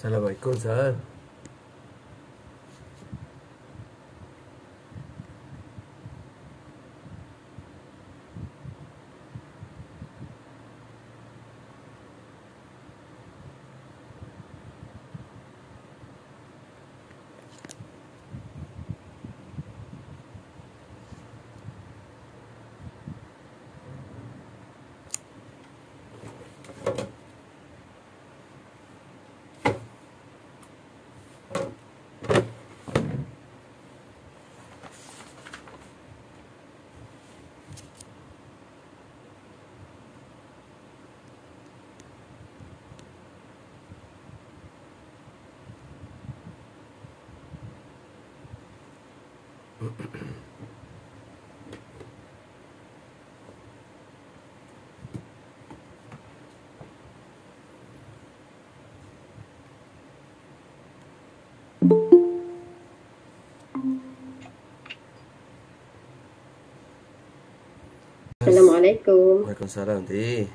Assalamualaikum, Sal. Assalamualaikum. Waalaikumsalam, Ti.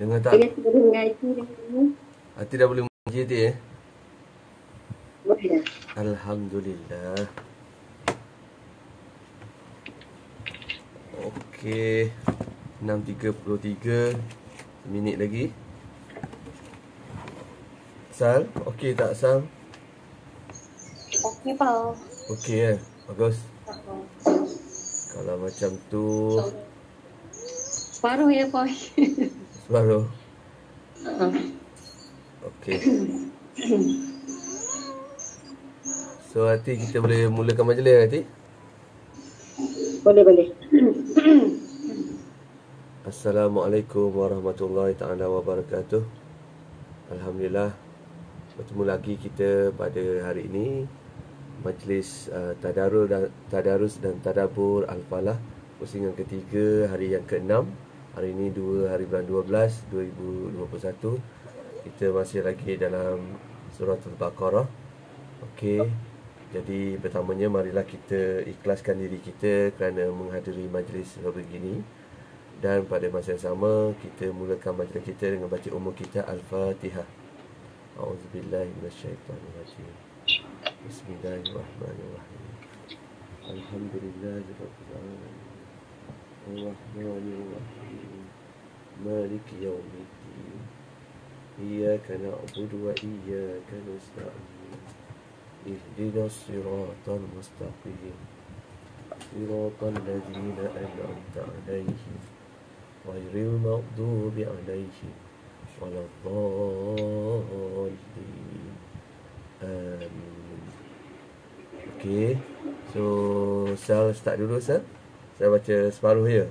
Dengar tak? Saya sudah mengaji dengan Hati dah boleh mengaji, Ti, boleh dah. Alhamdulillah. Okey. 6.33 minit lagi. Sal, okey tak, Sal? Okey, Pak. Okey, bagus. Kalau macam tu Separuh ya, Pak. separuh. Okey. So, Hati, kita boleh mulakan majlis, Hati? Boleh. Assalamualaikum warahmatullahi ta'ala wabarakatuh. Alhamdulillah, bertemu lagi kita pada hari ini, majlis Tadarus dan Tadabbur Al-Falah, pusingan ketiga, hari yang ke-6. Hari ini 2 hari bulan 12 2021. Kita masih lagi dalam surah Al-Baqarah. Okey, jadi pertamanya marilah kita ikhlaskan diri kita kerana menghadiri majlis begini. Dan pada masa yang sama, kita mulakan majlis kita dengan baca umum kita Al-Fatihah. A'udzubillahi minasyaitanirrajim. Bismillahirrahmanirrahim. Alhamdulillahirabbil alamin. Ar-Rahmanir-Rahim. Maliki yaumiddin. Iyyaka na'budu wa iyyaka nasta'in. Ihdinas siratal mustaqim. Siratal ladzina an'amta 'alaihim ghairil maghdubi 'alaihim waladdallin. Amin. Okey. So, Sal start dulu, Sal. Saya baca separuh je.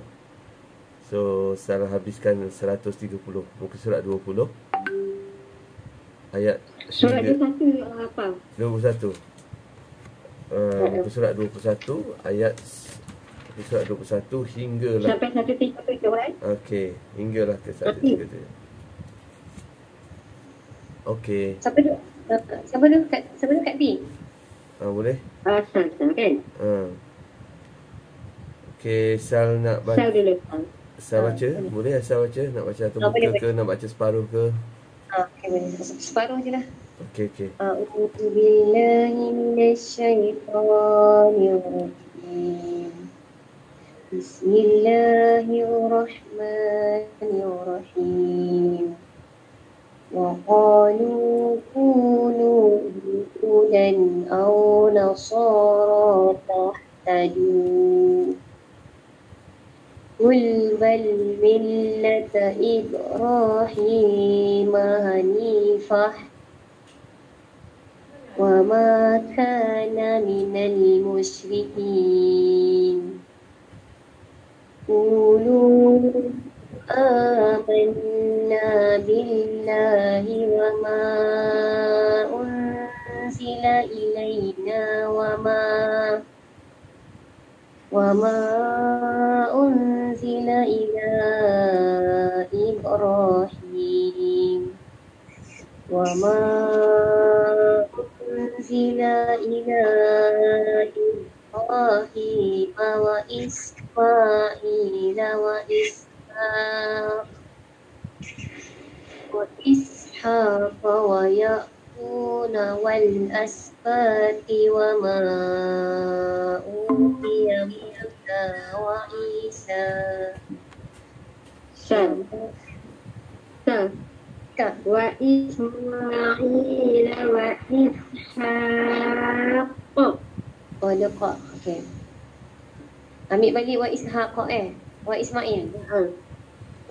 So, Sal habiskan 130, muka surat 20. Ayat Surat hingga 21 apa? 21. Muka surat 21 ayat muka surat 21 hinggalah Sampai 137, right? okey, hinggalah ke 137. Okey. Siapa dulu kat T? Boleh? Sal kan? Okey, Sal nak baca. Sal dulu. Sal baca? Boleh Sal baca? Nak baca satu muka boleh. ke? Nak baca separuh ke? Okey, boleh. Separuh je lah. Okey. A'udzu billahi minasyaitonir rajim. Bismillahirrahmanirrahim. Wa qalu kunu hudan aw nasara tahtadu. Qul bal millata Ibrahim hanifah wa ma kana minal musyrikin. Qulu amanna billahi wa ma unzila ilaina wa ma unzila ila Ibrahim wa ma unzila ila Ibrahim wa Ismail wa Ishaq وإسحاق ويعقوب والأسباط وما أوتي موسى وعيسى وإسماعيل وإسحاق. Oh, ada kok. Okay. Ambil balik wa Ishaq wa Ismail.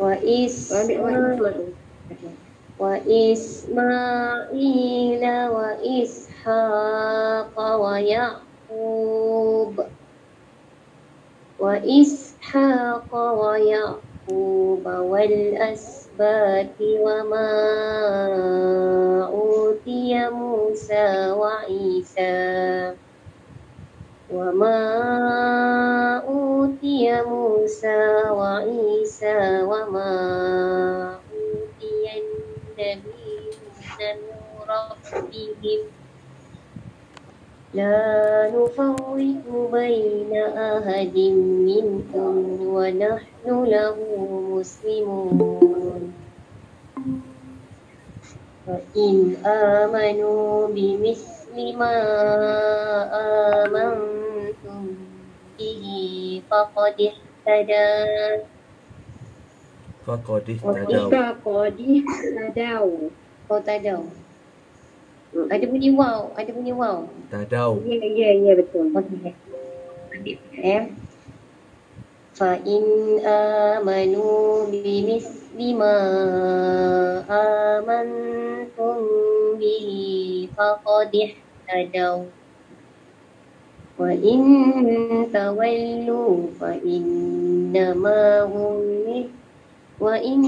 Wa Ismail. Okay. Wa Ismail wa Ishaq wa Yaqub. Wa Ishaq wa Yaqub wal asbati wa ma utiya Musa wa Isa. وما أوتي موسى وعيسى وما أوتي النبيون من ربهم لا نفرق بين أحد منهم ونحن له مسلمون فإن آمنوا بمثل ما آمنتم به فقد اهتدوا. Ada bunyi wow, Ya betul. Okay. فإن آمنوا بمثل ما آمنتم به فقد اهتدوا وإن تولوا فإنما هم وإن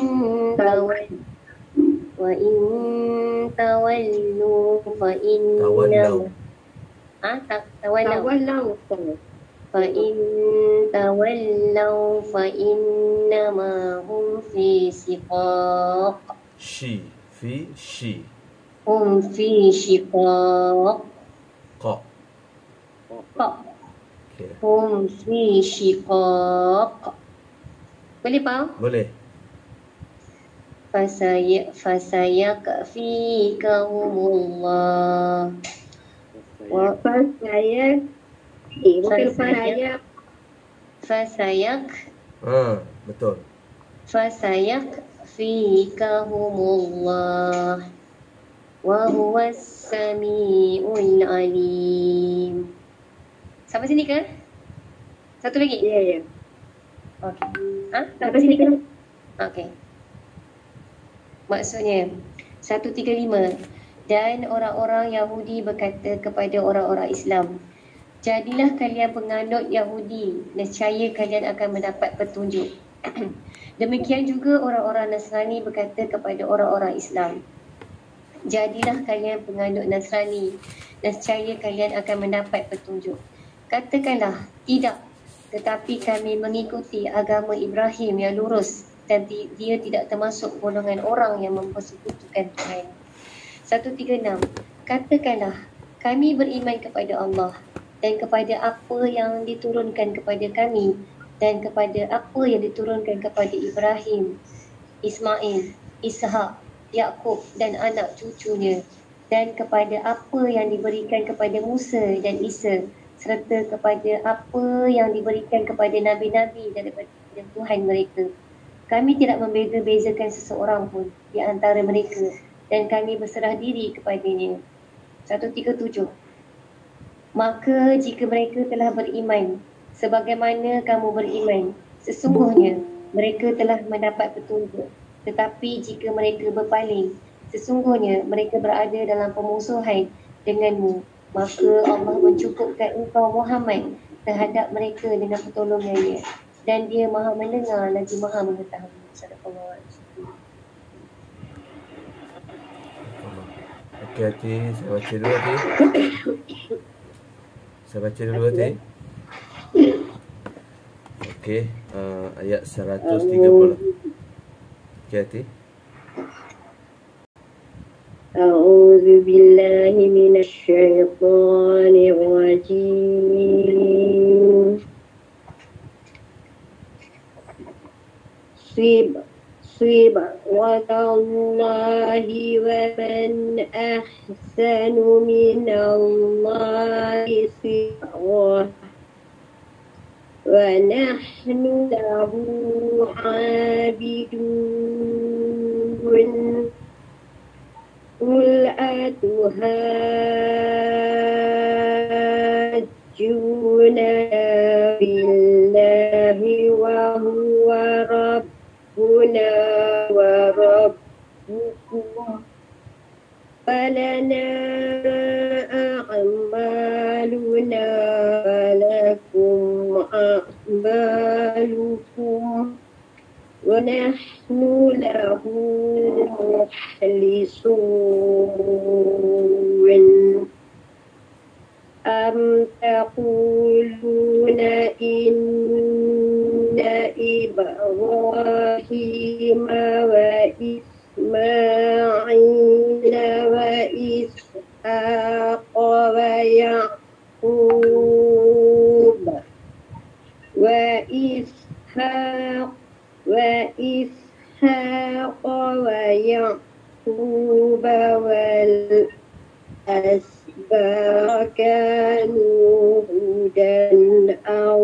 تولوا فإنما فإن تولوا فإنما هم في شقاق. هم في شقاق. هم في شقاق. Boleh faham? Boleh. Fasayakfikahumullah. Betul. Fasayakfikahumullah wa huwas samiul alim. Sampai sini ke? Satu lagi? Ya. Okey. Sampai sini ke? Okey. Maksudnya 135. Dan orang-orang Yahudi berkata kepada orang-orang Islam, jadilah kalian penganut Yahudi, nescaya kalian akan mendapat petunjuk. Demikian juga orang-orang Nasrani berkata kepada orang-orang Islam, jadilah kalian penganut Nasrani, nescaya kalian akan mendapat petunjuk. Katakanlah, tidak, tetapi kami mengikuti agama Ibrahim yang lurus dan dia tidak termasuk golongan orang yang mempersekutukan Tuhan. 136. Katakanlah, kami beriman kepada Allah dan kepada apa yang diturunkan kepada kami dan kepada apa yang diturunkan kepada Ibrahim, Ismail, Ishak, Yaqub dan anak cucunya, dan kepada apa yang diberikan kepada Musa dan Isa, serta kepada apa yang diberikan kepada nabi-nabi daripada Tuhan mereka. Kami tidak membeza-bezakan seseorang pun di antara mereka dan kami berserah diri kepadanya. 137. Maka jika mereka telah beriman sebagaimana kamu beriman, sesungguhnya mereka telah mendapat petunjuk. Tetapi jika mereka berpaling, sesungguhnya mereka berada dalam permusuhan denganmu. Maka Allah mencukupkan engkau Muhammad terhadap mereka dengan pertolongannya, dan dia maha mendengar lagi maha mengetahui. Sadaqallahu alaihi wasallam. Okey Hati, saya baca dulu Hati. Okey, ayat 130. Okey Hati. أعوذ بالله من الشيطان الرجيم صبغة الله أحسن من الله صبرا ونحن له عابدون قل أتهاجوننا بالله وهو ربنا وربكم ولنا أعمالنا ولكم أعمالكم ونحن له مخلصون أم تقولون إن إبراهيم وإسماعيل وإسحاق ويعقوب ويعقوب والأسباط كانوا هودا أو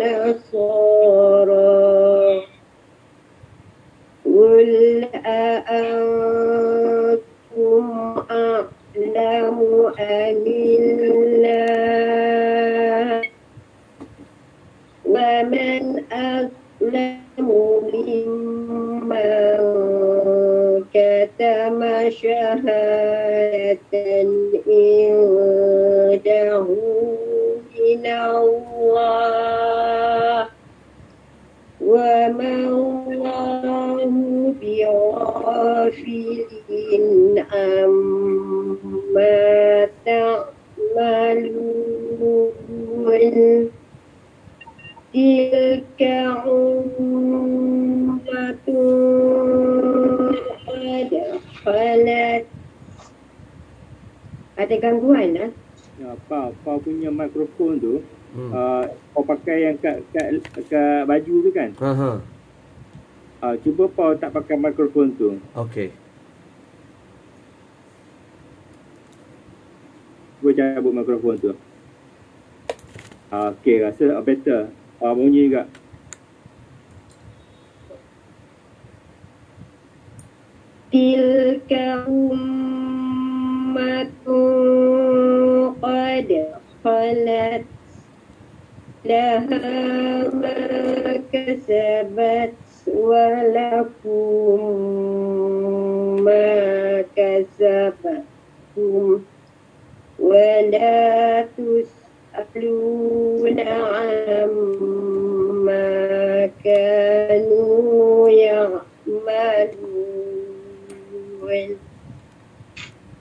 نصارى قل أأنتم أعلم أم الله ومن أظلم ممن كتم شهادة عنده من الله وما الله بغافل عما تعملون تلك أمة قد خلت. Ada gangguan lah. Kau punya mikrofon tu kau pakai yang kat baju tu kan? Cuba kau tak pakai mikrofon tu. Okey. Cuba cabut mikrofon tu. Okey, rasa better. Bunyi juga. Tilka ummatun qad khalat laha ma kasabat wa lakum ma kasabtum wa la tus'aluna amma kanu ya'malun.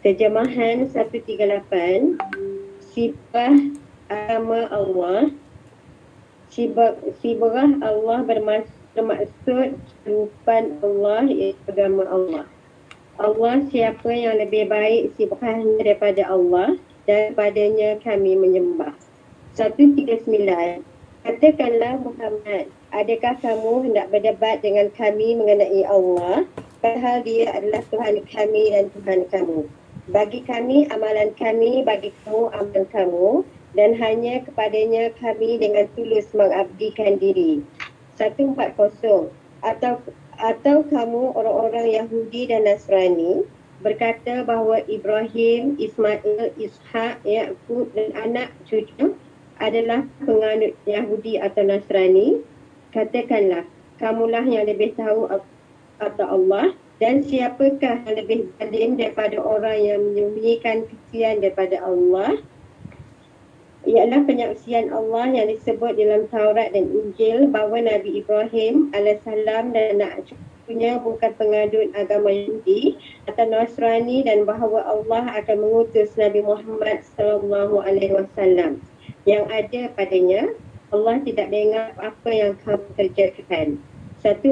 Terjemahan 138. Sifat agama Allah. Sibah Allah bermaksud kehidupan Allah iaitu agama Allah. Allah siapa yang lebih baik sibahnya daripada Allah dan padanya kami menyembah. 139. Katakanlah Muhammad, adakah kamu hendak berdebat dengan kami mengenai Allah? Padahal dia adalah Tuhan kami dan Tuhan kamu. Bagi kami amalan kami, bagi kamu amalan kamu, dan hanya kepadanya kami dengan tulus mengabdikan diri. 140. Atau kamu orang-orang Yahudi dan Nasrani berkata bahawa Ibrahim, Ismail, Ishak, Yaqub dan anak cucu adalah penganut Yahudi atau Nasrani. Katakanlah, kamulah yang lebih tahu kata Allah, dan siapakah yang lebih zalim daripada orang yang menyembunyikan kesucian daripada Allah? Ialah penyaksian Allah yang disebut dalam Taurat dan Injil bahawa Nabi Ibrahim AS dan anak cucunya bukan pengadut agama Yahudi atau Nasrani, dan bahawa Allah akan mengutus Nabi Muhammad SAW yang ada padanya. Allah tidak dengar apa yang kamu kerjakan. 1.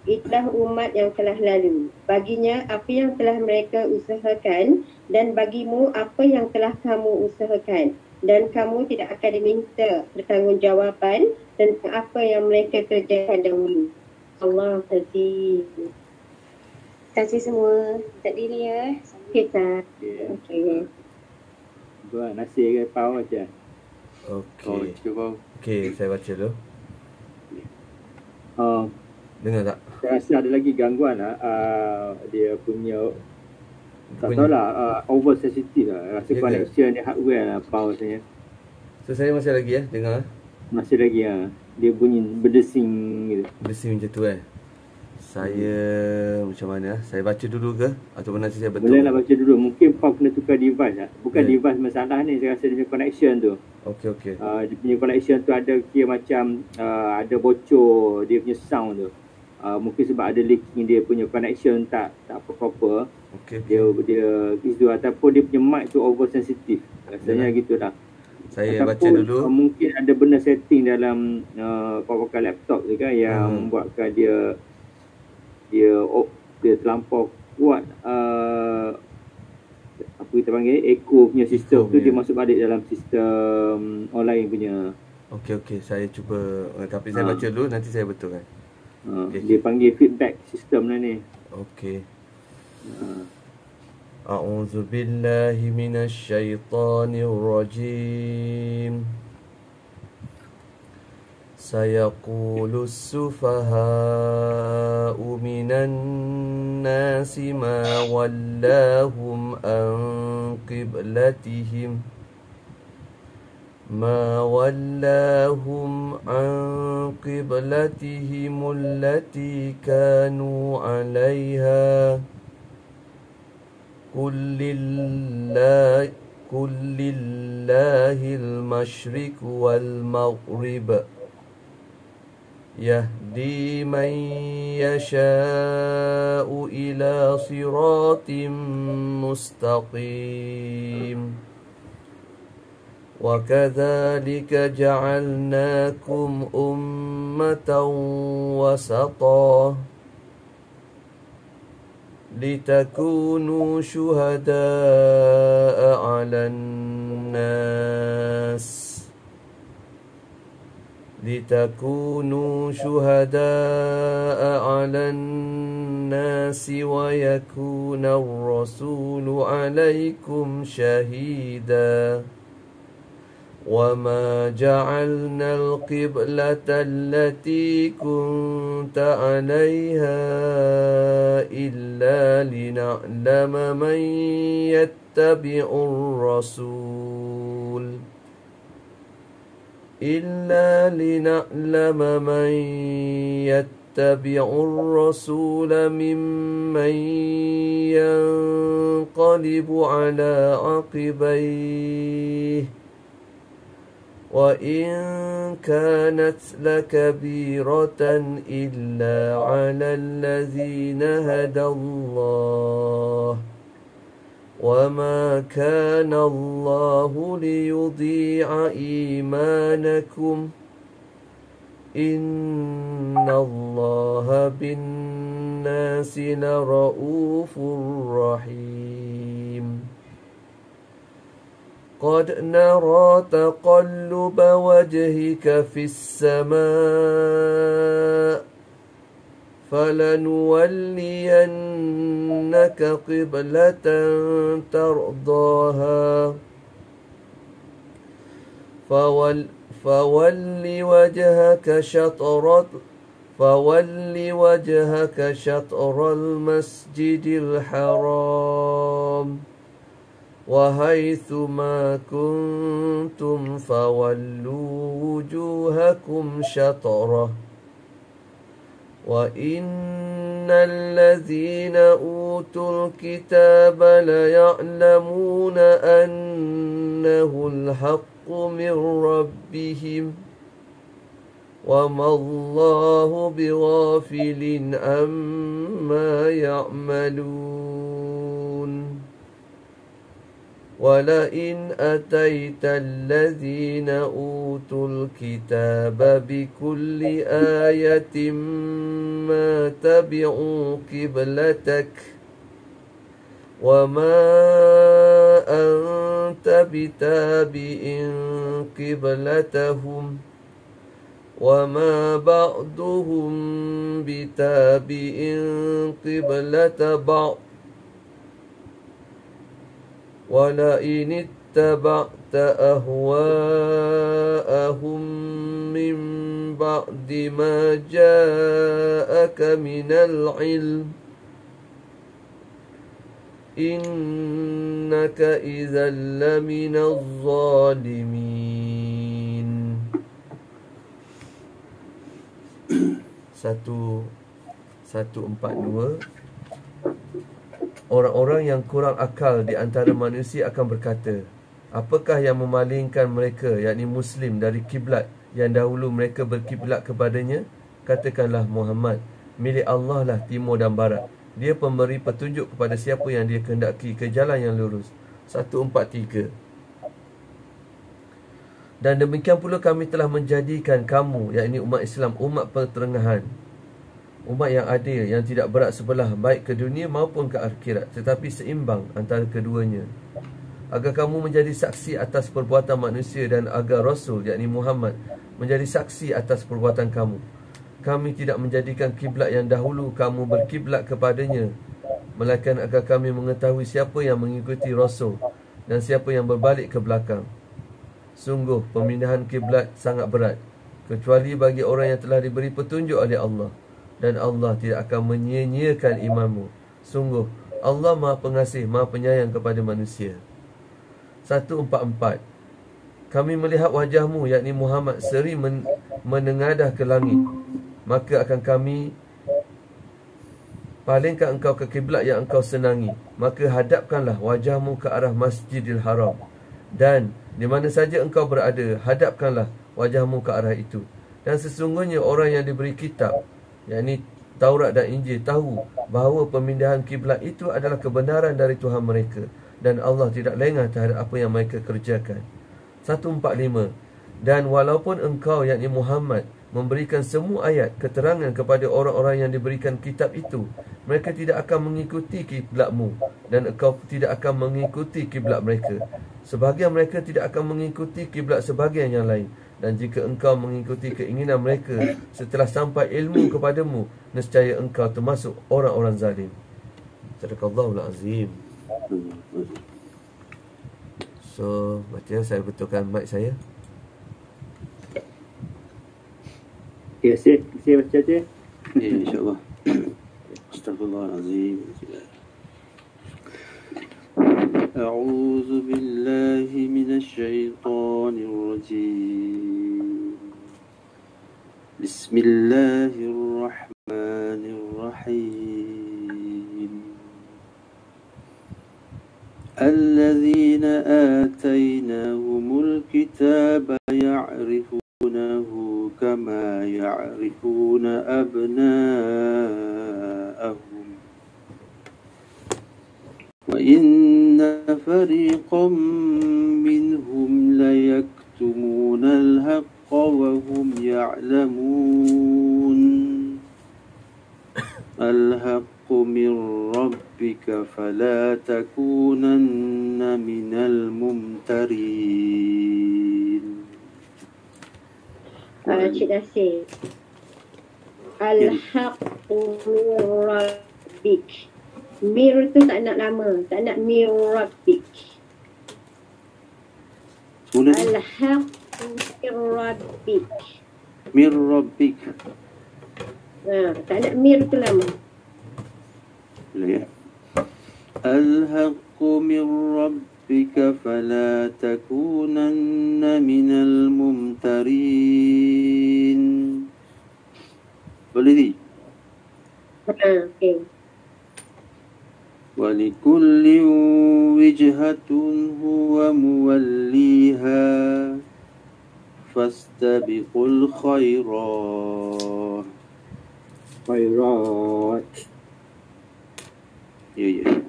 Itulah umat yang telah lalu. Baginya apa yang telah mereka usahakan, dan bagimu apa yang telah kamu usahakan. Dan kamu tidak akan diminta pertanggungjawaban tentang apa yang mereka kerjakan dahulu. Allah Aziz. kasih semua. Tak diri ya. Kita. Okay. Okey. Buat nasi ke pau aja. Okey. Cuba. Okey, saya baca dulu. Dengar tak? Saya rasa ada lagi gangguan lah. Dia punya tak tahulah, over sensitive lah. Rasa Ya ke? connection dia hardware lah pau rasanya. So saya masih lagi dengar. Masih lagi dia bunyi berdesing gitu. Bersih macam tu Saya macam mana? Saya baca dulu ke? Ataupun nanti saya betul? Boleh lah baca dulu. Mungkin pau kena tukar device lah. Bukan Ya. device masalah ni. Saya rasa dia punya connection tu. Okey. Dia punya connection tu ada kira macam ada bocor dia punya sound tu. Mungkin sebab ada leaking dia punya connection tak proper. Okey. Dia itu ataupun dia punya mic tu over sensitive. Rasanya gitulah. Saya ataupun, baca dulu. Mungkin ada benda setting dalam pakai laptop tu kan yang membuatkan dia terlampau kuat apa kita panggil echo punya sistem tu dia masuk balik dalam sistem online punya. Okey. Saya cuba tapi saya baca dulu nanti saya betulkan. Dia panggil feedback system lah ni. Okey. A'udzu billahi minasy syaithanir rajim. Sayaqulu as-sufaha'u minan nasi ma wallahum an qiblatihim allati kanu 'alaiha قل لله المشرق والمغرب يهدي من يشاء إلى صراط مستقيم وكذلك جعلناكم أمة وسطا لتكونوا شهداء على الناس ويكون الرسول عليكم شهيدا وما جعلنا القبلة التي كنت عليها إلا لنعلم من يتبع الرسول ممن ينقلب على عقبيه وإن كانت لكبيرة إلا على الذين هدى الله وما كان الله ليضيع إيمانكم إن الله بالناس لرؤوف رحيم قد نرى تقلب وجهك في السماء فلنولينك قبلة ترضاها فول وجهك شطر المسجد الحرام وحيث ما كنتم فولوا وجوهكم شطره وإن الذين أوتوا الكتاب ليعلمون أنه الحق من ربهم وما الله بغافل عما يعملون ولئن أتيت الذين أوتوا الكتاب بكل آية ما تبعوا قبلتك وما أنت بتابع قبلتهم وما بعضهم بتابع قبلة بعض ولئن اتبعت أهواءهم من بعد ما جاءك من العلم إنك إذا لمن الظالمين. 142. Orang-orang yang kurang akal di antara manusia akan berkata, apakah yang memalingkan mereka, yakni Muslim, dari kiblat yang dahulu mereka berkiblat kepadanya? Katakanlah, Muhammad, milik Allah lah timur dan barat. Dia pemberi petunjuk kepada siapa yang dia kehendaki ke jalan yang lurus. 143. Dan demikian pula kami telah menjadikan kamu, yakni umat Islam, umat pertengahan, umat yang adil, yang tidak berat sebelah, baik ke dunia maupun ke akhirat, tetapi seimbang antara keduanya, agar kamu menjadi saksi atas perbuatan manusia dan agar Rasul, yakni Muhammad, menjadi saksi atas perbuatan kamu. Kami tidak menjadikan kiblat yang dahulu kamu berkiblat kepadanya, melainkan agar kami mengetahui siapa yang mengikuti Rasul dan siapa yang berbalik ke belakang. Sungguh pemindahan kiblat sangat berat, kecuali bagi orang yang telah diberi petunjuk oleh Allah, dan Allah tidak akan menyia-nyiakan imanmu. Sungguh Allah Maha Pengasih, Maha Penyayang kepada manusia. 144. Kami melihat wajahmu, yakni Muhammad, seri menengadah ke langit, maka akan kami palingkan engkau ke kiblat yang engkau senangi. Maka hadapkanlah wajahmu ke arah Masjidil Haram, dan di mana saja engkau berada, hadapkanlah wajahmu ke arah itu. Dan sesungguhnya orang yang diberi kitab, yakni Taurat dan Injil, tahu bahawa pemindahan kiblat itu adalah kebenaran dari Tuhan mereka, dan Allah tidak lengah terhadap apa yang mereka kerjakan. 145. Dan walaupun engkau, yakni Muhammad, memberikan semua ayat keterangan kepada orang-orang yang diberikan kitab itu, mereka tidak akan mengikuti kiblatmu, dan engkau tidak akan mengikuti kiblat mereka. Sebahagian mereka tidak akan mengikuti kiblat sebahagian yang lain. Dan jika engkau mengikuti keinginan mereka setelah sampai ilmu kepadamu, nescaya engkau termasuk orang-orang zalim. Sadaqallahul azim. So, macam saya betulkan mic saya. Ya, saya baca je. Ya, insyaAllah. Astaghfirullahaladzim. A'udzu billahi minasyaitonir rajim. Bismillahirrahmanirrahim. Alladzina atainahumul kitaba ya'rifunahu kama ya'rifuna abna'ahum wa inna fariqan minhum layaktumuna al-haqqa wa hum ya'lamun. Al-haqqu min rabbika fala takunanna minal mumtarin. Cik Nasir. Al-haqqu min rabbik. Mir tu tak nak lama, tak nak mir rabbik. Al-haqqu min rabbik. Mir rabbik. Tak nak mir tu lama. Boleh ya? Al-haqqu min rabbika fala takunanna minal mumtarin. Boleh di? Okey. ولكل وجهة هو موليها فاستبقوا الخيرات. Khairat. Ya.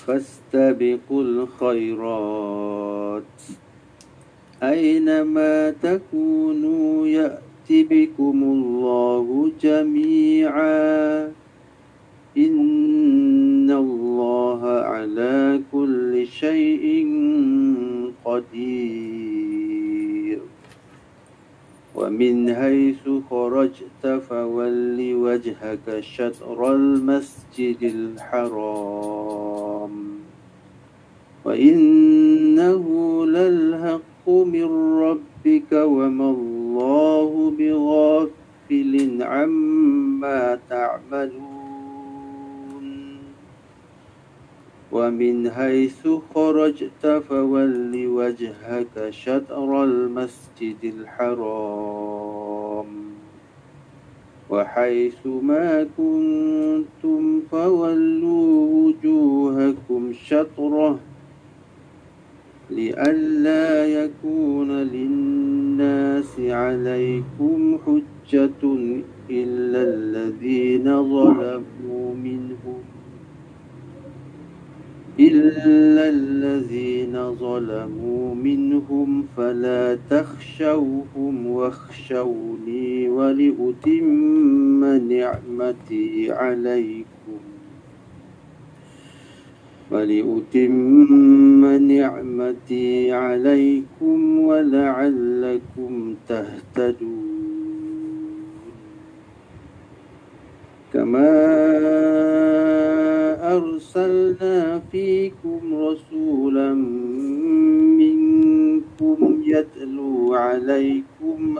فاستبقوا الخيرات أينما تكونوا يأت بكم الله جميعا إن الله على كل شيء قدير ومن حيث خرجت فول وجهك شطر المسجد الحرام وإنه للحق من ربك وما الله بغافل عما تعملون ومن حيث خرجت فول وجهك شطر المسجد الحرام وحيث ما كنتم فولوا وجوهكم شطره لئلا يكون للناس عليكم حجة إلا الذين ظلموا منهم فلا تخشوهم واخشوني ولأتم نعمتي عليكم ولعلكم تهتدون كما أرسلنا فيكم رسولا منكم يتلو عليكم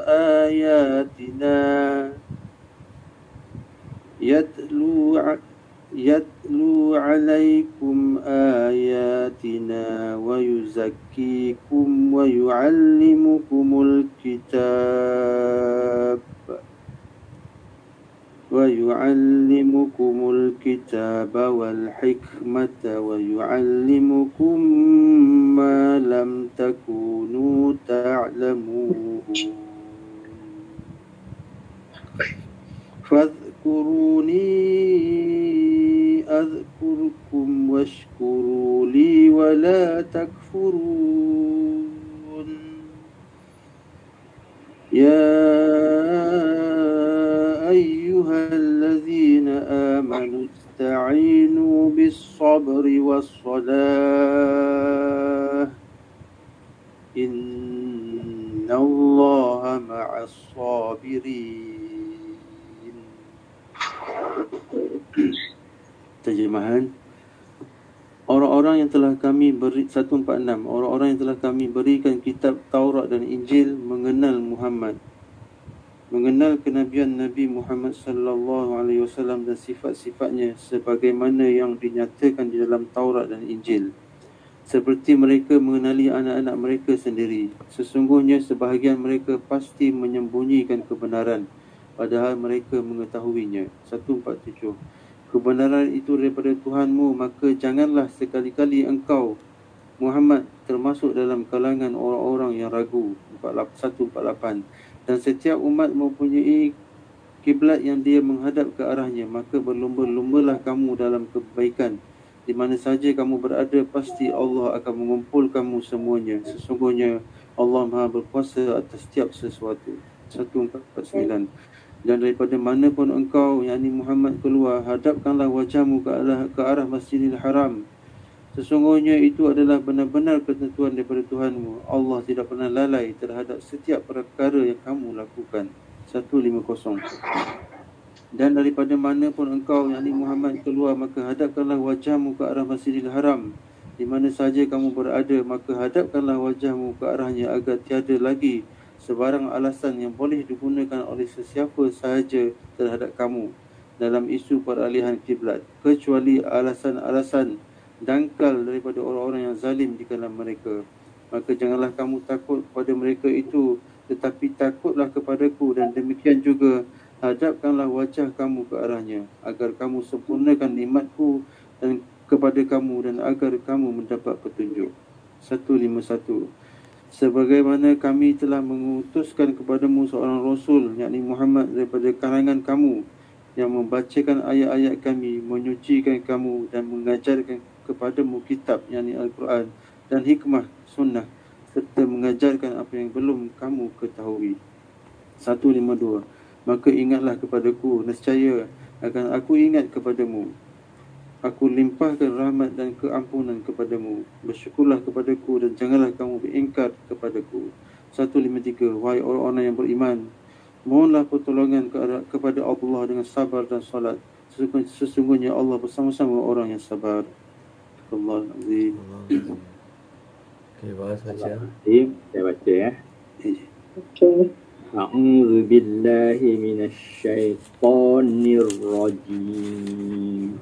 آياتنا ويزكيكم ويعلمكم الكتاب والحكمة ويعلمكم ما لم تكونوا تعلمون فاذكروني أذكركم واشكروا لي ولا تكفرون يا أيها الذين آمنوا استعينوا بالصبر والصلاة إن الله مع الصابرين. Terjemahan, orang-orang yang telah kami beri 146, orang-orang yang telah kami berikan kitab Taurat dan Injil mengenal Muhammad, mengenal kenabian Nabi Muhammad sallallahu alaihi wasallam dan sifat-sifatnya sebagaimana yang dinyatakan di dalam Taurat dan Injil, seperti mereka mengenali anak-anak mereka sendiri. Sesungguhnya sebahagian mereka pasti menyembunyikan kebenaran padahal mereka mengetahuinya. 147. Kebenaran itu daripada Tuhanmu, maka janganlah sekali-kali engkau Muhammad termasuk dalam kalangan orang-orang yang ragu. 148. Dan setiap umat mempunyai kiblat yang dia menghadap ke arahnya, maka berlumba-lumbalah kamu dalam kebaikan. Di mana saja kamu berada, pasti Allah akan mengumpulkanmu semuanya. Sesungguhnya Allah Maha berkuasa atas setiap sesuatu. 149. Dan daripada mana pun engkau, yakni Muhammad, keluar, hadapkanlah wajahmu ke arah Masjidil Haram. Sesungguhnya itu adalah benar-benar ketentuan daripada Tuhanmu. Allah tidak pernah lalai terhadap setiap perkara yang kamu lakukan. 150. Dan daripada mana pun engkau, yakni Muhammad, keluar, maka hadapkanlah wajahmu ke arah Masjidil Haram. Di mana saja kamu berada, maka hadapkanlah wajahmu ke arahnya, agar tiada lagi sebarang alasan yang boleh digunakan oleh sesiapa sahaja terhadap kamu dalam isu peralihan kiblat, kecuali alasan-alasan dangkal daripada orang-orang yang zalim di kalangan mereka. Maka janganlah kamu takut kepada mereka itu, tetapi takutlah kepadaku, dan demikian juga hadapkanlah wajah kamu ke arahnya, agar kamu sempurnakan nikmatku dan kepada kamu, dan agar kamu mendapat petunjuk. 151. Sebagaimana kami telah mengutuskan kepadamu seorang Rasul, yakni Muhammad, daripada kalangan kamu, yang membacakan ayat-ayat kami, menyucikan kamu dan mengajarkan kepadamu kitab, yakni Al-Quran, dan hikmah, sunnah, serta mengajarkan apa yang belum kamu ketahui. 152. Maka ingatlah kepadaku, nescaya akan aku ingat kepadamu. Aku limpahkan rahmat dan keampunan kepadamu. Bersyukurlah kepadaku dan janganlah kamu beringkar kepada kepadaku. 153. Wahai orang-orang yang beriman, mohonlah pertolongan kepada Allah dengan sabar dan salat. Sesungguhnya Allah bersama-sama orang yang sabar. Allah Azim. Okey, bahas baca. Saya baca ya. Okey. A'udzu billahi minasy syaithanir rajim.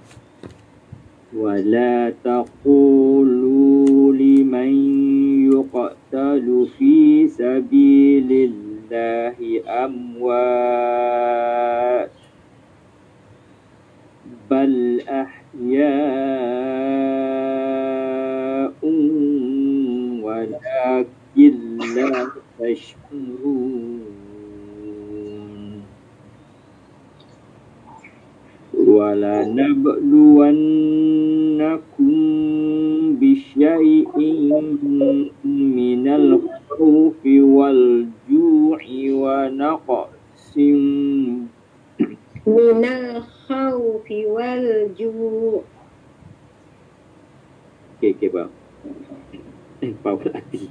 Wa la taqulu liman yuqtalu fi sabilillahi amwat bal ahya'un walakin la tash'urun. Wala nabluwannakum bisyai'in minal khawfi wal ju'i wa naqsin Minal khawfi wal ju'. Okay, bang. Power hati.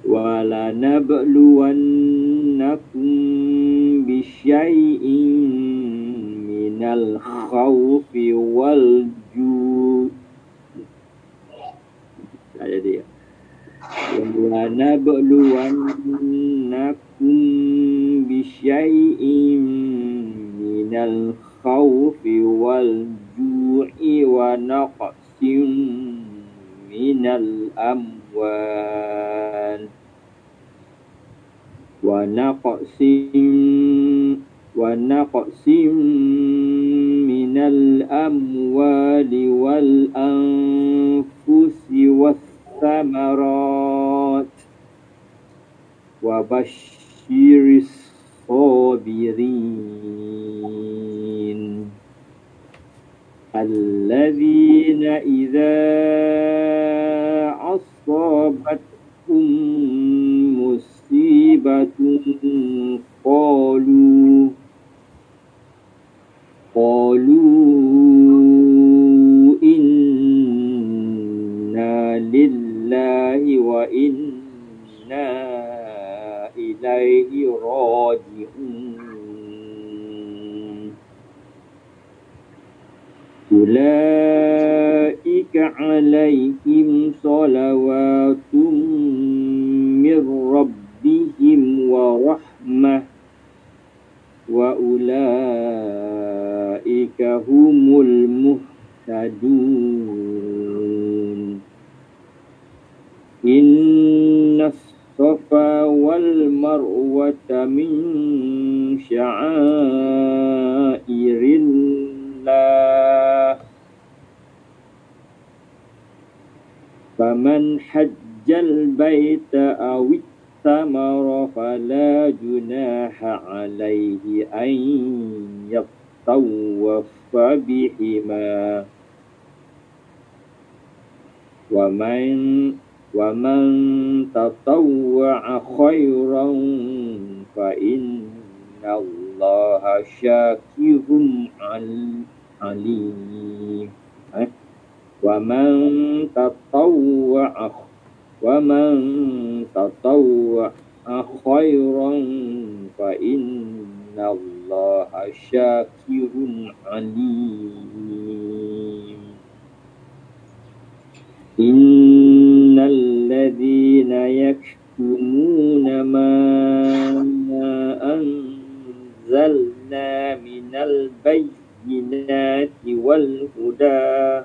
Wala nabluwannakum bisyai'in minal khawfi wal ju'. Jadi wala nabluwannakum bisyai'in minal khawfi wal ju'i wa naqsin minal amwal wa naqsin minal amwali wal anfusi was samarat wa basyiris sabirin alladzina idza asabatkum musibatun qalu inna lillahi wa inna ilaihi raji'un. Ulaika alaihim salawatun min rabbihim wa rahmah wa ulaika humul muhtadun. Inna safa wal marwata min sya'airillah faman hajjal baita aw ittamara fala junaha alaihi an yattawaffa bihima wa man tatawwa'a khairan fa inna Allaha syakirun alim. Wa man tatawwa'a khairan fa inna Allaha syakirun alim. Innal ladzina yaktumuna ma anzalna minal bayyinati wal huda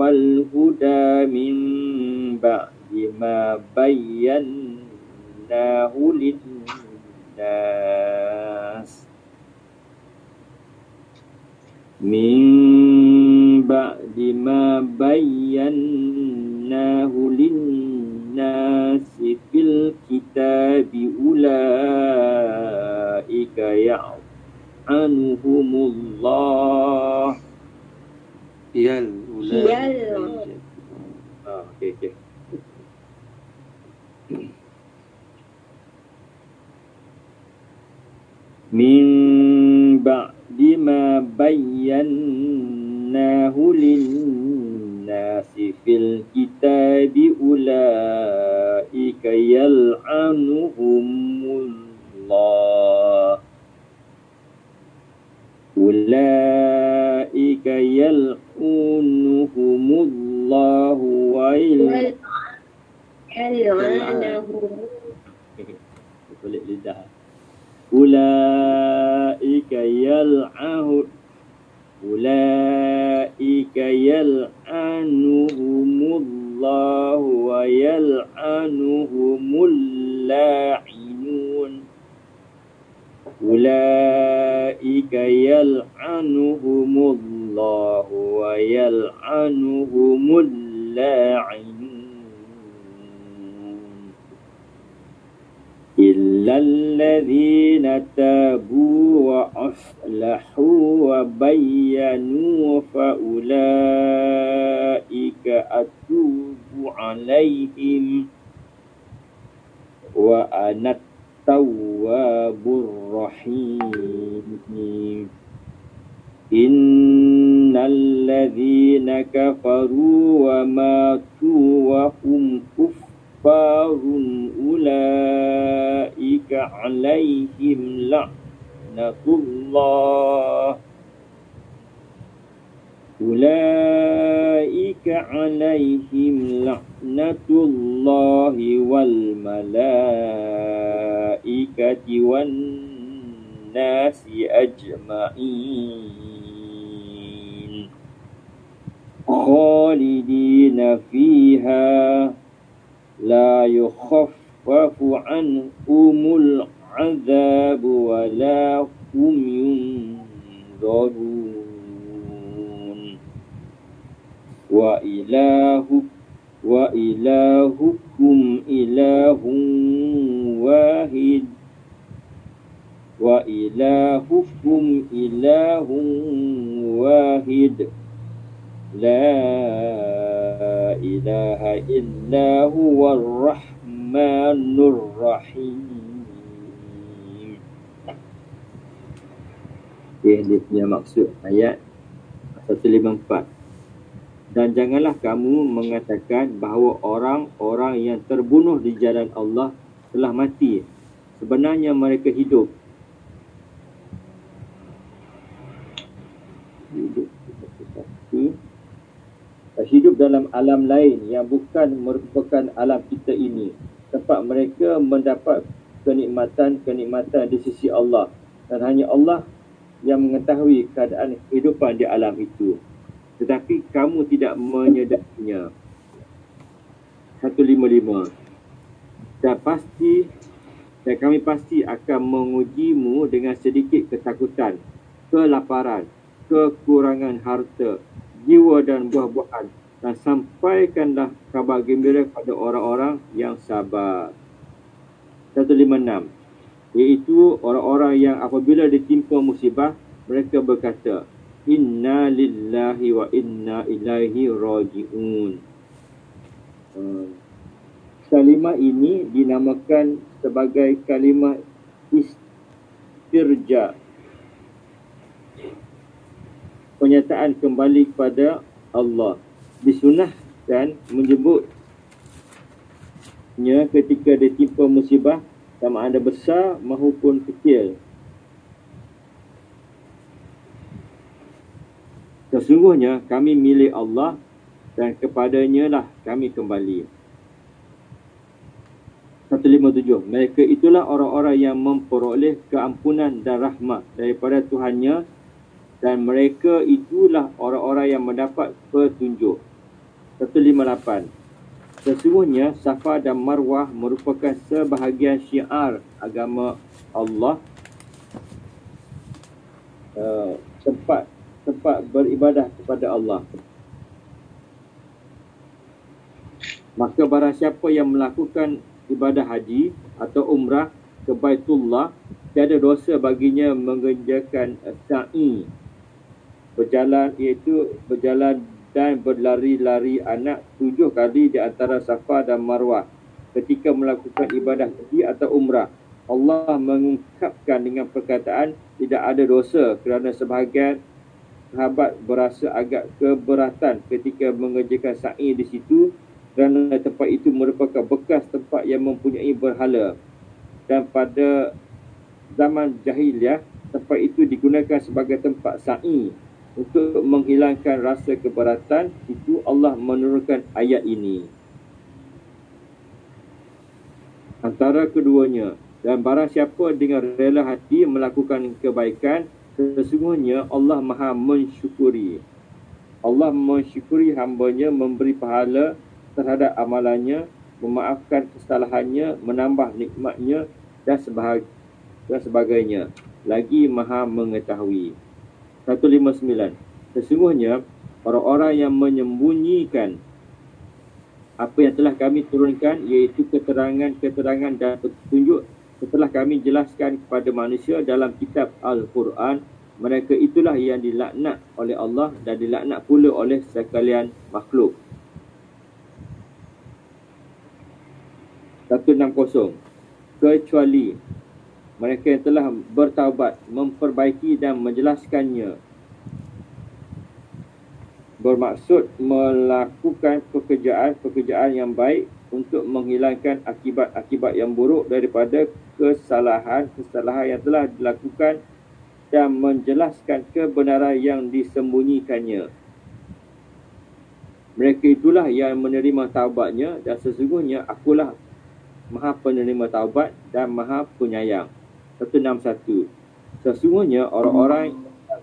wal huda min ba'di ma bayyanahu lin-nas min ba'di ma bayyanahu lin-nasi fil kitabi ulaika ya'anuhumullah. Okey. min ba'di ma bayyanahu lin-nasi fil kitabi ulaika yal'anuhumullah ulaika yal'anuhumullahu wa balik lidah ulaika yal'anuhumullahu wa yal'anuhumul la'inun ulaika yal'anuhumullahu wa yal'anuhumul la'inun إلا الذين تابوا وأصلحوا وبينوا فأولئك أتوب عليهم وأنا التواب الرحيم إن الذين كفروا وماتوا وهم كفار أولئك عليهم لعنة الله والملائكة والناس أجمعين خالدين فيها لا يخفف عنهم العذاب ولا هم ينظرون وإلهكم إله واحد وإلهكم إله واحد لا إله إلا هو الرحمن الرحيم. Okay, dia punya maksud ayat 154. Dan janganlah kamu mengatakan bahawa orang-orang yang terbunuh di jalan Allah telah mati. Sebenarnya mereka hidup. Hidup dalam alam lain yang bukan merupakan alam kita ini, tempat mereka mendapat kenikmatan di sisi Allah, dan hanya Allah yang mengetahui keadaan kehidupan di alam itu, tetapi kamu tidak menyedarinya. 155. Dan kami pasti akan mengujimu dengan sedikit ketakutan, kelaparan, kekurangan harta, jiwa dan buah-buahan, dan sampaikanlah kabar gembira kepada orang-orang yang sabar. 156, iaitu orang-orang yang apabila ditimpa musibah, mereka berkata, Inna lillahi wa inna ilaihi raji'un. Kalimah ini dinamakan sebagai kalimah istirja, penyataan kembali kepada Allah. Disunahkan menyebutnya ketika ditimpa musibah, sama ada besar maupun kecil. Sesungguhnya kami milik Allah dan kepadanya lah kami kembali. 157. Mereka itulah orang-orang yang memperoleh keampunan dan rahmat daripada Tuhannya, dan mereka itulah orang-orang yang mendapat petunjuk. 158. Sesungguhnya Safa dan Marwah merupakan sebahagian syiar agama Allah, tempat beribadah kepada Allah. Maka barang siapa yang melakukan ibadah haji atau umrah ke Baitullah, tiada dosa baginya mengerjakan sa'i, berjalan dan berlari-lari anak 7 kali di antara Safa dan Marwah ketika melakukan ibadah haji atau umrah. Allah mengungkapkan dengan perkataan tidak ada dosa kerana sebahagian sahabat berasa agak keberatan ketika mengerjakan sa'i di situ kerana tempat itu merupakan bekas tempat yang mempunyai berhala. Dan pada zaman jahiliah, tempat itu digunakan sebagai tempat sa'i. Untuk menghilangkan rasa keberatan itu, Allah menurunkan ayat ini. Antara keduanya, dan barang siapa dengan rela hati melakukan kebaikan, sesungguhnya Allah Maha mensyukuri. Allah mensyukuri hambanya, memberi pahala terhadap amalannya, memaafkan kesalahannya, menambah nikmatnya dan sebagainya. Lagi Maha mengetahui. 159. Sesungguhnya orang-orang yang menyembunyikan apa yang telah kami turunkan, iaitu keterangan-keterangan dan petunjuk setelah kami jelaskan kepada manusia dalam kitab Al-Quran, mereka itulah yang dilaknat oleh Allah dan dilaknat pula oleh sekalian makhluk. 160. Kecuali mereka yang telah bertaubat, memperbaiki dan menjelaskannya, bermaksud melakukan pekerjaan-pekerjaan yang baik untuk menghilangkan akibat-akibat yang buruk daripada kesalahan-kesalahan yang telah dilakukan dan menjelaskan kebenaran yang disembunyikannya. Mereka itulah yang menerima taubatnya, dan sesungguhnya akulah Maha penerima taubat dan Maha penyayang. 161. Sesungguhnya orang-orang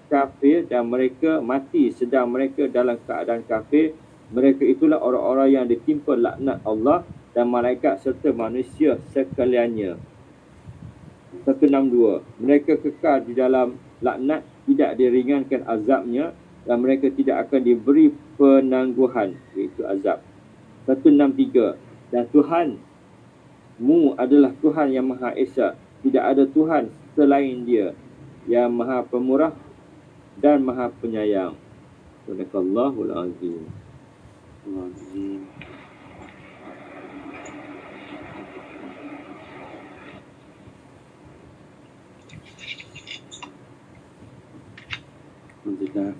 kafir dan mereka mati sedang mereka dalam keadaan kafir, mereka itulah orang-orang yang ditimpa laknat Allah dan malaikat serta manusia sekaliannya. 162. Mereka kekal di dalam laknat, tidak diringankan azabnya, dan mereka tidak akan diberi penangguhan, iaitu azab. 163. Dan Tuhanmu adalah Tuhan yang Maha Esa, tidak ada Tuhan selain Dia, yang Maha Pemurah dan Maha Penyayang. Sadaqallahul Azim. Alhamdulillah.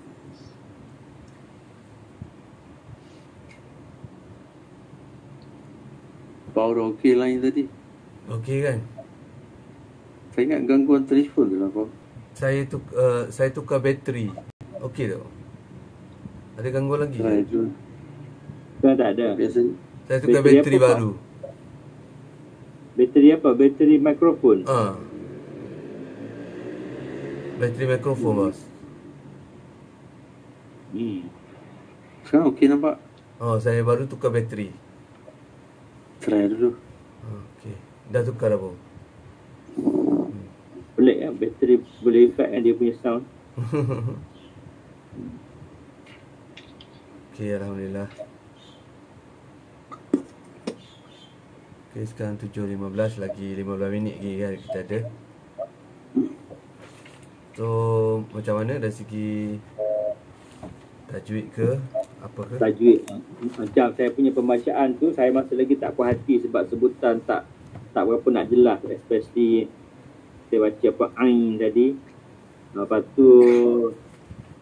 Power okey lah yang tadi. Okey kan? Saya ingat gangguan telefon tu lah, Pak. Saya tukar bateri. Okey tak? Ada gangguan lagi? Try dulu. Tak ada. Biasanya Saya tukar Bateri bateri apa, Pak? baru. Bateri apa? Bateri mikrofon. Bateri mikrofon, bos. sekarang okey nampak? Saya baru tukar bateri. Try dulu. Okey. Dah tukar apa? Pelik kan? Bateri boleh effect kan dia punya sound. Okey, Alhamdulillah. Okey, sekarang 7.15, lagi 15 minit lagi kan kita ada. So, macam mana dari segi tajwid ke apa ke? Tajwid. Macam saya punya pembacaan tu, saya masih lagi tak puas hati sebab sebutan tak berapa nak jelas. Especially saya baca apa Ain tadi. Lepas tu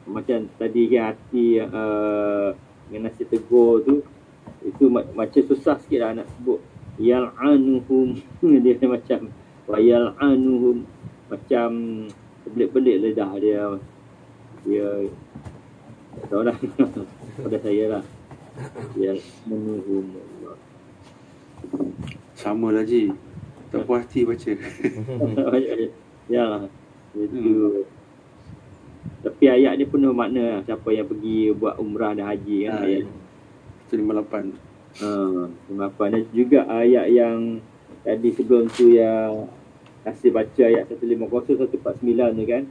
macam tadi kan hati dengan nasi tegur tu, itu macam susah sikit lah nak sebut. Yal'anuhum. Dia macam wa yal'anuhum, macam belik-belik lidah dia. Dia tak tahu lah. Pada saya lah. Yal'anuhum. Sama lah Ji. Tak puas hati baca. Ya lah. Itu. Tapi ayat ni penuh makna lah. Siapa yang pergi buat umrah dan haji kan. Ayat 158. 58. Dan juga ayat yang tadi sebelum tu yang Nasir baca ayat 150, 149 tu kan.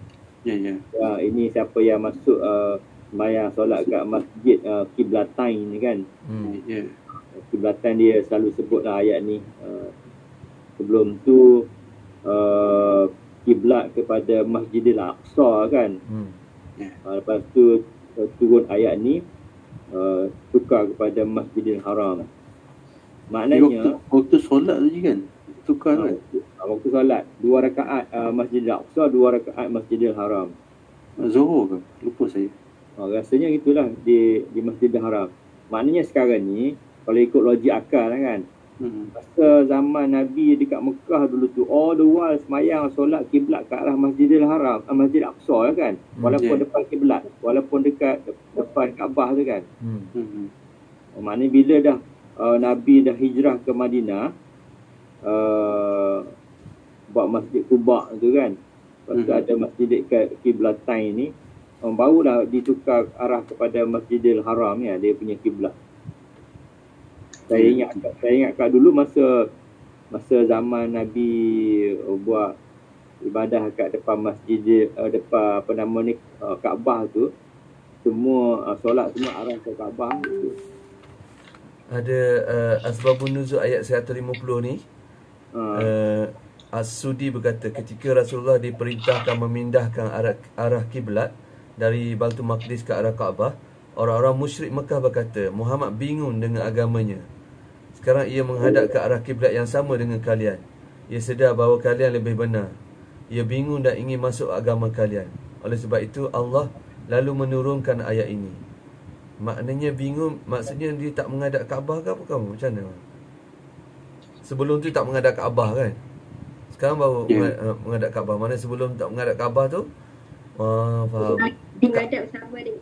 Ya. Ini siapa yang masuk sembahyang solat kat masjid Qiblatain ni kan. Ya. Qiblatain dia selalu sebut lah ayat ni. Sebelum tu kiblat kepada Masjidil Aqsa kan. Lepas tu turun ayat ni tukar kepada Masjidil Haram. Maknanya waktu solat tu je kan tukar kan. waktu solat 2 rakaat Masjidil Aqsa, 2 rakaat Masjidil Haram. Zuhur ke? Lupa saya. Rasanya itulah di Masjidil Haram. Maknanya sekarang ni kalau ikut logik akal kan, masa zaman Nabi dekat Mekah dulu tu, all the while semayang solat kiblat ke arah Masjidil Haram, Masjid Aqsa kan, walaupun depan kiblat, walaupun dekat depan Kaabah tu kan. Maknanya bila dah Nabi dah hijrah ke Madinah, buat Masjid Quba tu kan, lepas tu ada Masjid Qiblatain ni, barulah ditukar arah kepada Masjidil Haram ya, dia punya kiblat. Saya ingat kat dulu masa zaman Nabi buat ibadah kat depan masjid, depan apa nama ni, Kaabah tu, semua solat semua arah ke Kaabah tu. Ada Asbabun Nuzul ayat 150 ni. As-Sudi berkata ketika Rasulullah diperintahkan memindahkan arah kiblat dari Baitul Maqdis ke arah Kaabah, orang-orang musyrik Mekah berkata, Muhammad bingung dengan agamanya. Sekarang ia menghadap ke arah kiblat yang sama dengan kalian. Ia sedar bahawa kalian lebih benar. Ia bingung dan ingin masuk agama kalian. Oleh sebab itu Allah lalu menurunkan ayat ini. Maknanya bingung, maksudnya dia tak menghadap Kaabah ke apa kamu? Macam mana? Sebelum tu tak menghadap Kaabah kan? Sekarang baru menghadap Kaabah. Mana sebelum tak menghadap Kaabah tu? Faham. Dia menghadap sama dia.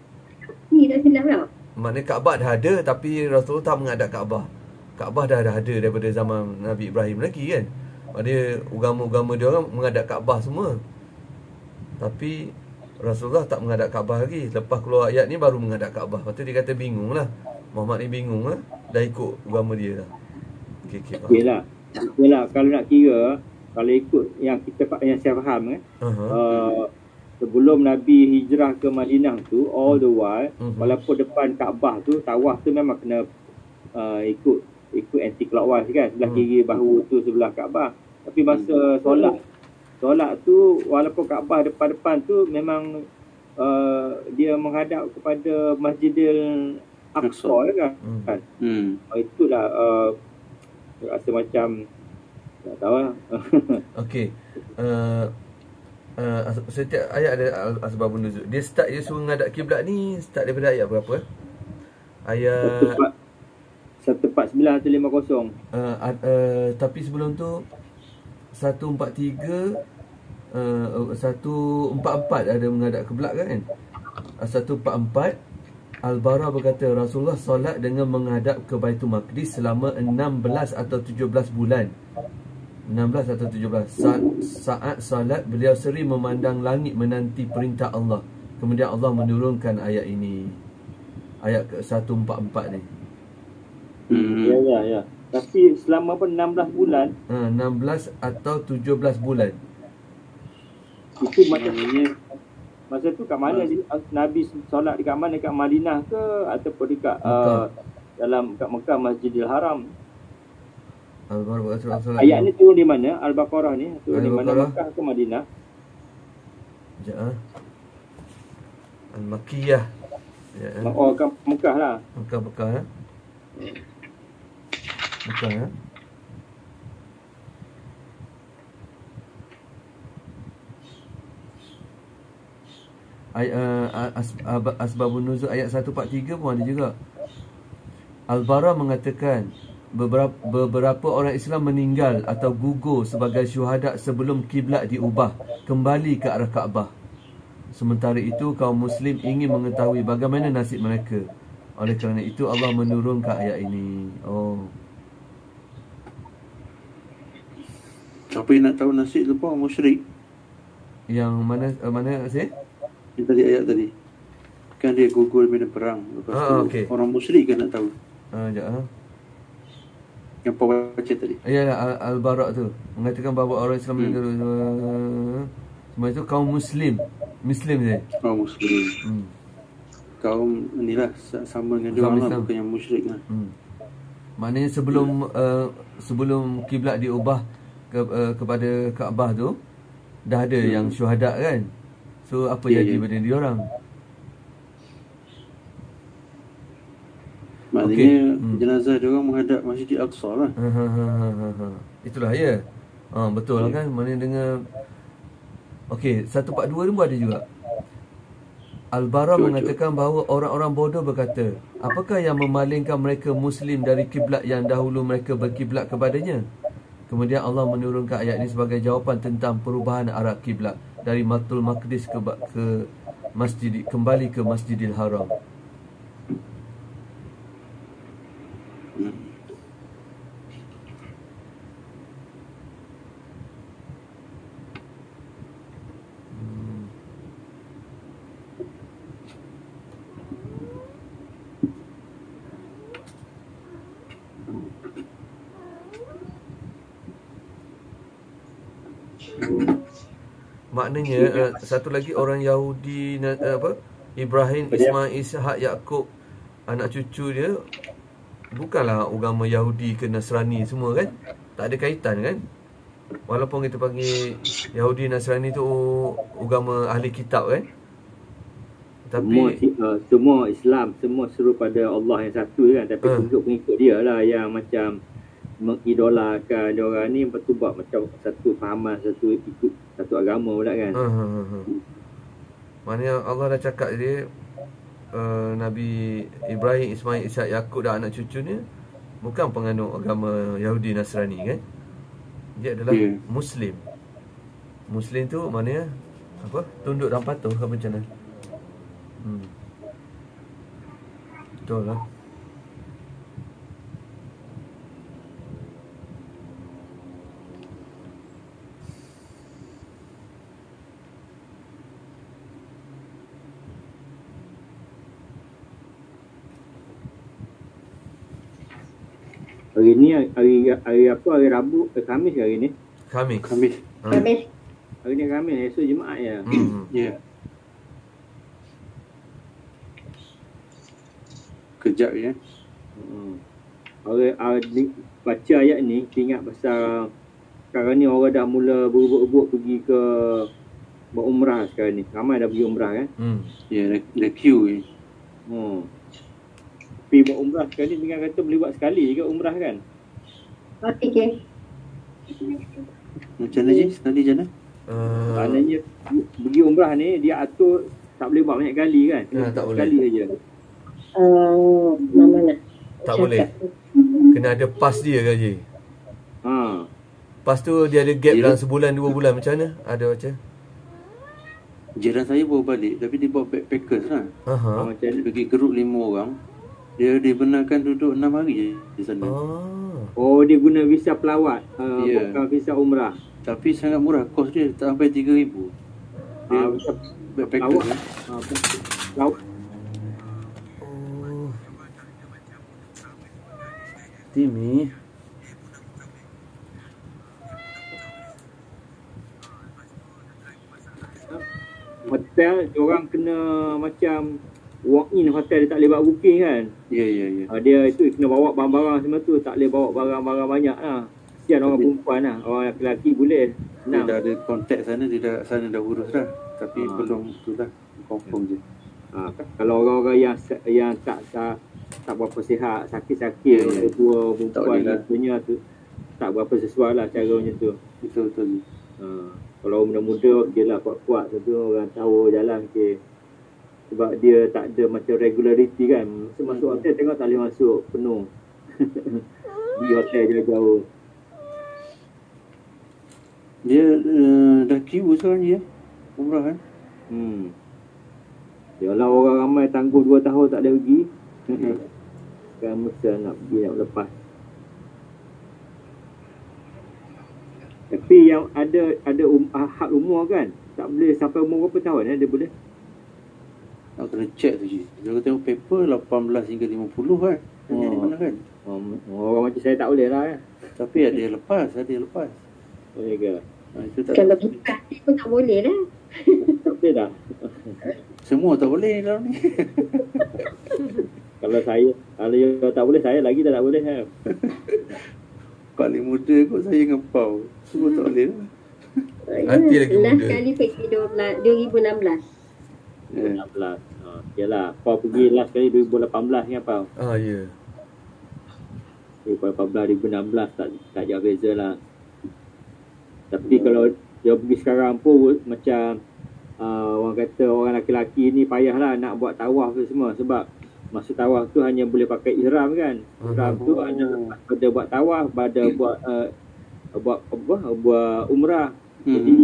Ni dah silap lah. Maknanya Kaabah dah ada, tapi Rasulullah tak menghadap Kaabah. Kaabah dah ada daripada zaman Nabi Ibrahim lagi kan. Maknanya agama-agama dia orang menghadap Kaabah semua. Tapi Rasulullah tak menghadap Kaabah lagi. Lepas keluar ayat ni baru menghadap Kaabah. Lepas tu dia kata bingung lah. Muhammad ni bingung lah. Dah ikut agama dia lah. Okey lah. Kalau nak kira, kalau ikut yang saya faham sebelum Nabi hijrah ke Madinah tu, all the while, walaupun depan Kaabah tu, tawaf tu memang kena ikut anti clockwise kan, sebelah kiri bahu tu sebelah Kaabah. Tapi masa solat tu, walaupun Kaabah depan-depan tu, memang dia menghadap kepada Masjidil Aqsa kan. Itulah rasa macam tak tahu lah. Okey. Setiap ayat ada asbabun nuzul. Dia suruh menghadap kiblat ni start daripada ayat berapa? Ayat 149 atau 50. Tapi sebelum tu 143 144 ada menghadap kiblat kan? 144 Al-Bara berkata Rasulullah solat dengan menghadap ke Baitul Maqdis selama 16 atau 17 bulan. 16 atau 17. Saat solat beliau sering memandang langit menanti perintah Allah. Kemudian Allah menurunkan ayat ini. Ayat ke 144 ni. Ya. Tapi selama apa 16 bulan? 16 atau 17 bulan. Itu maknanya masa tu kat mana Nabi solat dekat mana, dekat Madinah ke ataupun dekat dalam kat Mekah Masjidil Haram? Ayat ni turun di mana? Al-Baqarah ni turun di mana, Mekah ke Madinah? Sekejap Al-Makkiyah. Oh, kat Mekah lah. Mekah ya. Mekah ya. Asbabun Nuzul ayat 143 pun ada juga. Al-Bara mengatakan beberapa orang Islam meninggal atau gugur sebagai syuhada sebelum kiblat diubah kembali ke arah Kaabah. Sementara itu kaum muslim ingin mengetahui bagaimana nasib mereka. Oleh kerana itu Allah menurunkan ayat ini. Siapa yang nak tahu nasib tu pun musyrik. Yang mana saya? Yang tadi ayat tadi. Kan dia gugur medan perang. Lepas tu okay. Orang musyrik kan nak tahu. Yang Pak baca tadi. Yalah, Al-Bara' tu mengatakan bahawa orang Islam meninggal semua itu kaum Muslim je. Kaum Muslim. Kaum inilah sama dengan dia orang lah, bukan yang musyrik lah. Maknanya sebelum kiblat diubah kepada Kaabah tu dah ada yang syuhada kan. So apa jadi pada dia orang? Maknanya jenazah dia orang menghadap Masjid Al-Aqsa lah. Itulah ya. Betul kan. Mana dengar. Okey, 142 ni pun ada juga. Al-Bara mengatakan bahawa orang-orang bodoh berkata, apakah yang memalingkan mereka Muslim dari kiblat yang dahulu mereka berkiblat kepadanya? Kemudian Allah menurunkan ayat ini sebagai jawapan tentang perubahan arah kiblat dari Baitul Maqdis ke Masjid, kembali ke Masjidil Haram. Maknanya satu lagi orang Yahudi Ibrahim, Ismail, Ishak, Yakub, anak cucu dia bukanlah agama Yahudi ke Nasrani semua kan? Tak ada kaitan kan? Walaupun kita panggil Yahudi Nasrani tu agama ahli kitab kan? Tapi semua Islam, semua seru pada Allah yang satu kan, tapi pengikut dia lah yang macam mengidolakan dia orang ni, lepas tu buat macam satu fahaman, satu ikut satu agama pula kan. Maknanya Allah dah cakap dia Nabi Ibrahim, Ismail, Ishak, Yakub dan anak cucunya bukan penganut agama Yahudi Nasrani kan. Dia adalah Muslim. Muslim tu maknanya apa? Tunduk dan patuh ke macam mana? Betul lah. Hari ni hari apa? Hari Rabu, Khamis hari ni? Khamis. Khamis. Hari ni Khamis, esok Jumaat ya. Ya. Kejap ya. Orang baca ayat ni ingat pasal sekarang ni orang dah mula berebut-rebut pergi ke buat umrah sekarang ni. Ramai dah pergi umrah kan? Ya, the queue ni. Pergi buat umrah sekarang ni dengan kata boleh buat sekali je umrah kan? Okey. Macam mana je? Sekali je mana? Maknanya pergi umrah ni dia atur tak boleh buat banyak kali kan? Tak boleh. Sekali aja. Mana? Tak boleh. Kena ada pas dia ke Haji? Pas tu dia ada gap dalam sebulan 2 bulan macam mana? Ada macam? Jiran saya bawa balik tapi dia bawa backpackers lah. Macam ni. Pergi geruk 5 orang. Dia dibenarkan duduk 6 hari je di sana. Oh, dia guna visa pelawat. Bukan visa umrah. Tapi sangat murah. Kos dia tak sampai 3,000. Dia backpackers lah. Pelawat. Timi. Hotel orang kena macam walk in hotel, dia tak boleh buat booking kan. Ya. Dia itu kena bawa barang-barang semua tu, tak boleh bawa barang-barang banyak lah. Kesian orang perempuan lah. Orang lelaki boleh. Dia dah ada kontak sana, dia dah sana dah urus dah. Tapi belum tu dah confirm je. Kalau orang-orang yang tak berapa sihat, sakit-sakit, tua perempuan punya tu tak berapa sesuai lah cara macam tu. Betul. Kalau muda-muda je lah kuat-kuat tu orang tahu jalan ke. Sebab dia tak ada macam regularity kan. Masuk hotel tengok tak boleh masuk penuh. Di hotel jauh-jauh. Dia dah queue sekarang je umrah kan. Yalah orang ramai tangguh 2 tahun tak ada pergi. Sekarang mesti nak pergi nak lepas. Tapi yang ada had umur kan. Tak boleh sampai umur berapa tahun dia boleh? Nak kena check tu je. Kalau tengok paper 18 hingga 50 kan. Jadi mana kan? Orang macam saya tak boleh lah ya. Tapi ada yang lepas. Boleh ke? Itu tak. Kalau bukan pun tak boleh lah. Tak boleh dah. Semua tak boleh dalam ni. Kalau tak boleh, saya lagi tak boleh kan. Paling muda kot saya dengan Pau. Semua tak boleh lah. Nanti lagi muda. Last kali pergi 2016. 2016. Yalah, Pau pergi last kali 2018 kan Pau? Ya. 2018, 2016 tak jauh beza lah. Tapi kalau dia pergi sekarang pun macam orang kata orang lelaki ni payahlah nak buat tawaf tu semua, sebab masa tawaf tu hanya boleh pakai ihram kan. Ihram tu ada buat tawaf, ada buat umrah. Jadi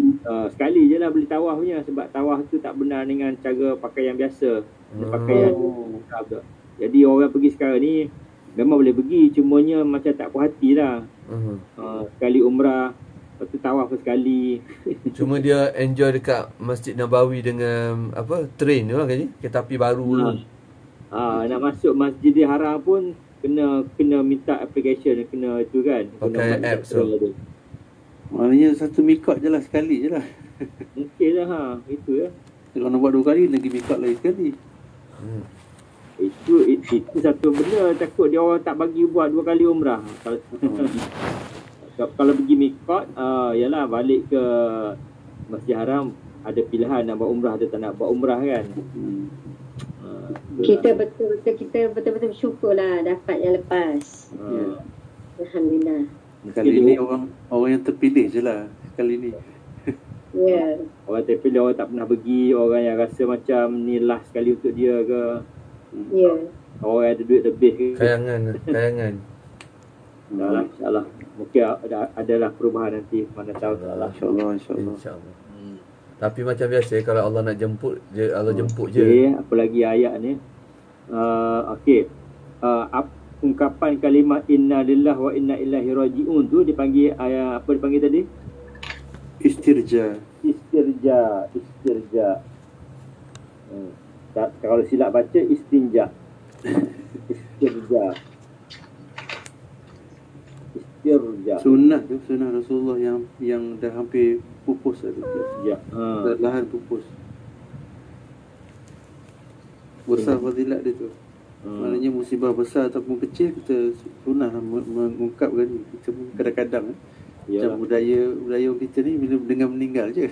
sekali je lah boleh tawaf punya, sebab tawaf tu tak benar dengan cara pakaian biasa. Dia pakaian ihram tu. Jadi orang pergi sekarang ni memang boleh pergi, cumanya macam tak puas hati lah. Sekali umrah, lepas tu tawaf sekali. Cuma dia enjoy dekat Masjid Nabawi dengan apa, train tu lah kan, kereta api baru tu. Nak masuk Masjidil Haram pun kena minta application, kena itu kan, pakai kena app tu. Maknanya satu mikot je lah, sekali je lah. Mungkin lah itu ya. Kalau nak buat 2 kali, lagi mikot lagi sekali. Itu satu benda, takut dia orang tak bagi buat 2 kali umrah. Kalau pergi mikot, yalah balik ke Masjid Haram, ada pilihan nak buat umrah atau tak nak buat umrah kan. Kita betul-betul bersyukur lah dapat yang lepas. Alhamdulillah. Kali ni orang yang terpilih je lah kali ni. Ya. Orang terpilih, orang tak pernah pergi, orang yang rasa macam ni last sekali untuk dia ke. Ya. Orang yang ada duit lebih ke. Kayangan. InsyaAllah. Mungkin adalah perubahan nanti, mana tahu. InsyaAllah. Tapi macam biasa, kalau Allah nak jemput je, Allah jemput je. Okay, apa lagi ayat ni? Ungkapan kalimah inna lillahi wa inna ilaihi raji'un tu dipanggil ayat apa dipanggil tadi? Istirja. Kalau silap baca istinja. Istirja. Sunnah Rasulullah yang dah hampir pupus ada. Ya. Lahan pupus. Besar fadilat dia tu. Maknanya musibah besar ataupun kecil, kita sunnah mengungkapkan ni. Kita pun kadang-kadang macam budaya kita ni bila dengar meninggal je.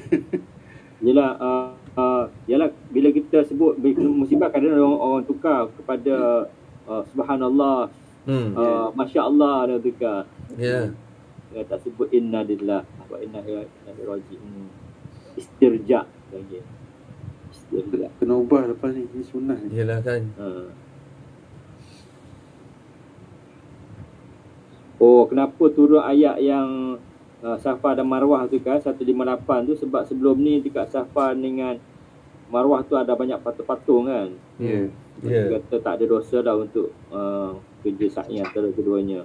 Yalah bila kita sebut musibah, kadang orang tukar kepada subhanallah, masya Allah dia tukar. Ya. Dia tak sebut inna lillahi wa inna ilaihi raji'un. Istirja lagi. Istirja. Kena ubah lepas ni sunnah ni. Yalah kan. Kenapa turun ayat yang Safa dan Marwah tu kan, 158 tu, sebab sebelum ni dekat Safa dengan Marwah tu ada banyak patung-patung kan. Ya. Dia kata tak ada dosa dah untuk kerja sa'i antara keduanya.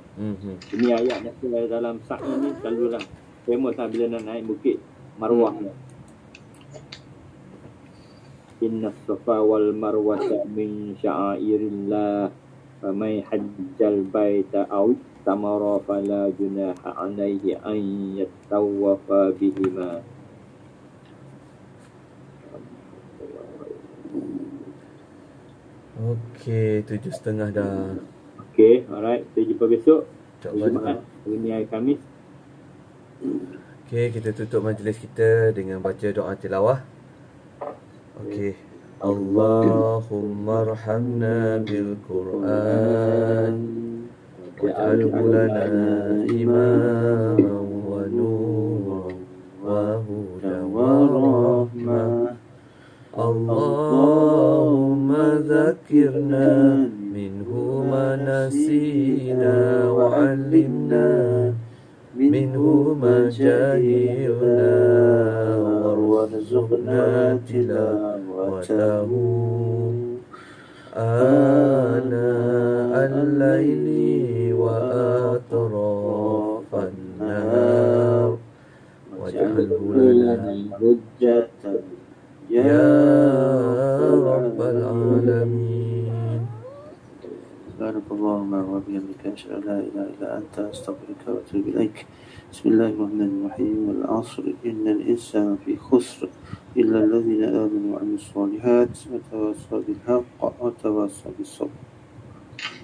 Ini ayat nak dalam sa'i ni selalulah famous lah bila nak naik bukit Marwah. Inna Safa wal Marwata min sya'airillah faman hajjal baita aw tamara fala junaha alaihi an yatawafa bihima. Okey, 7.30 dah. Okey, alright. Kita jumpa besok. InsyaAllah. Hari ni hari Khamis. Okey, kita tutup majlis kita dengan baca doa tilawah. Okey. Allahumma arhamna bil Quran waj'alhu lana imaman wa nuran wa hudan wa rahmah. Allahumma dzakirna minhu ma nasina wa 'allimna minhu ma jahilna warzuqna tilawatahu ana al-laili wa atrafan nahar waj'alhu lana hujjatan ya rabbal alamin. Subhanallahumma wa bihamdika asyhadu an la ilaha illa anta astaghfiruka wa atubu ilaik. Bismillahirrahmanirrahim. Wal 'asr innal insana fi khusr illa alladhina amanu wa 'amilus solihat wa tawassaw bil haqq wa tawassaw bis sabr.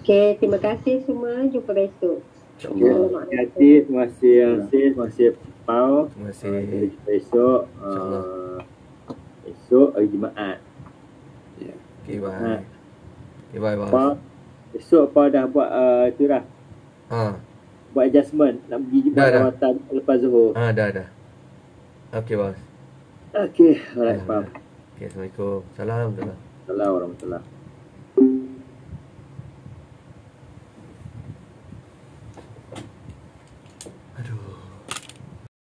Okey, terima kasih semua. Jumpa besok. InsyaAllah. Terima kasih Terima kasih Pau. Terima kasih. Besok esok hari Jumaat. Ya. Okey, bye. Okey, bye. Esok Pau dah buat tu dah. Ha. Buat adjustment nak pergi jumpa rawatan lepas Zuhur. Dah. Okey, bos. Okey, alright, faham. Okey, Assalamualaikum. Salam. Assalamualaikum warahmatullahi